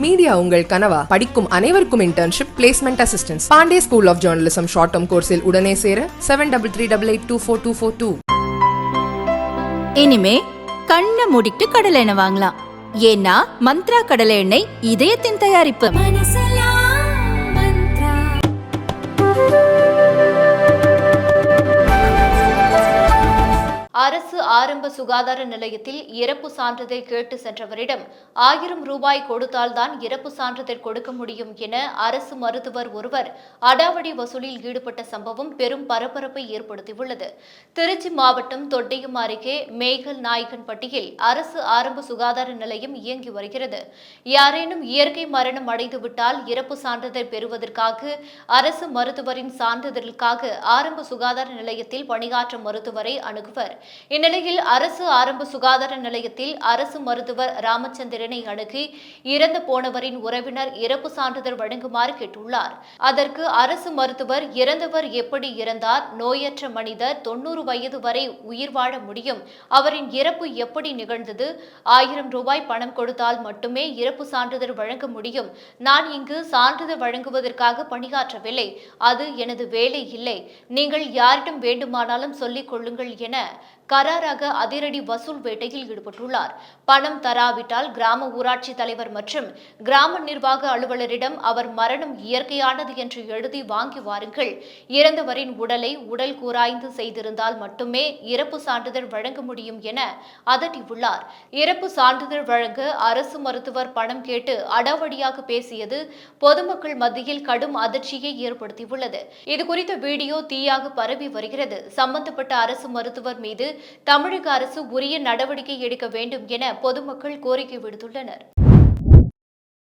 Media உங்கள் கனவா? படிக்கும் அனைவருக்கும் internship, placement assistance. Pandey school of journalism short term கோர்ஸில் உடனே சேர 7338824242. இனிமே கண்ணை மூடிட்டு கடலை எண்ணெய் வாங்கலாம். ஏன்னா மந்த்ரா கடலை எண்ணெய் இதயத்தின் தயாரிப்பு. அரசு ஆரம்ப சுகாதார நிலையத்தில் இறப்பு சான்றிதழ் கேட்டு சென்றவரிடம் 1000 ரூபாய் கொடுத்தால்தான் இறப்பு சான்றிதழ் கொடுக்க முடியும் என அரசு மருத்துவர் ஒருவர் அடாவடி வசூலில் ஈடுபட்ட சம்பவம் பெரும் பரபரப்பை ஏற்படுத்தியுள்ளது. திருச்சி மாவட்டம் தொட்டியம் அருகே மேய்கல் நாயக்கன்பட்டியில் அரசு ஆரம்ப சுகாதார நிலையம் இயங்கி வருகிறது. யாரேனும் இயற்கை மரணம் அடைந்துவிட்டால் இறப்பு சான்றிதழ் பெறுவதற்காக அரசு மருத்துவரின் சான்றிதழுக்காக ஆரம்ப சுகாதார நிலையத்தில் பணியாற்ற மருத்துவரை அணுகுவர். இந்நிலையில் அரசு ஆரம்ப சுகாதார நிலையத்தில் அரசு மருத்துவர் ராமச்சந்திரனை அணுகி இறந்து போனவரின் உறவினர் இறப்பு சான்றிதழ் வழங்குமாறு கேட்டுள்ளார். அதற்கு அரசு மருத்துவர், இறந்தவர் எப்படி இறந்தார்? நோயற்ற மனிதர் 90 வயது வரை உயிர் வாழ முடியும். அவரின் இறப்பு எப்படி நிகழ்ந்தது? 1000 ரூபாய் பணம் கொடுத்தால் மட்டுமே இறப்பு சான்றிதழ் வழங்க முடியும். நான் இங்கு சான்றிதழ் வழங்குவதற்காக பணியாற்றவில்லை. அது எனது வேலை இல்லை. நீங்கள் யாரிடம் வேண்டுமானாலும் சொல்லிக் கொள்ளுங்கள் என கராராக அதிரடி வசூல் வேட்டையில் ஈடுபட்டுள்ளார். பணம் தராவிட்டால் கிராம ஊராட்சி தலைவர் மற்றும் கிராம நிர்வாக அலுவலரிடம் அவர் மரணம் இயற்கையானது என்று எழுதி வாங்கி வாருங்கள். இறந்தவரின் உடல் கூராய்ந்து செய்திருந்தால் மட்டுமே இறப்பு சான்றிதழ் வழங்க முடியும் என அதட்டியுள்ளார். இறப்பு சான்றிதழ் வழங்க அரசு மருத்துவர் பணம் கேட்டு அடாவடியாக பேசியது பொதுமக்கள் மத்தியில் கடும் அதிர்ச்சியை ஏற்படுத்தியுள்ளது. இதுகுறித்த வீடியோ தீயாக பரவி வருகிறது. சம்பந்தப்பட்ட அரசு மருத்துவர் மீது தமிழக அரசு உரிய நடவடிக்கை எடுக்க வேண்டும் என பொதுமக்கள் கோரிக்கை விடுத்துள்ளனர்.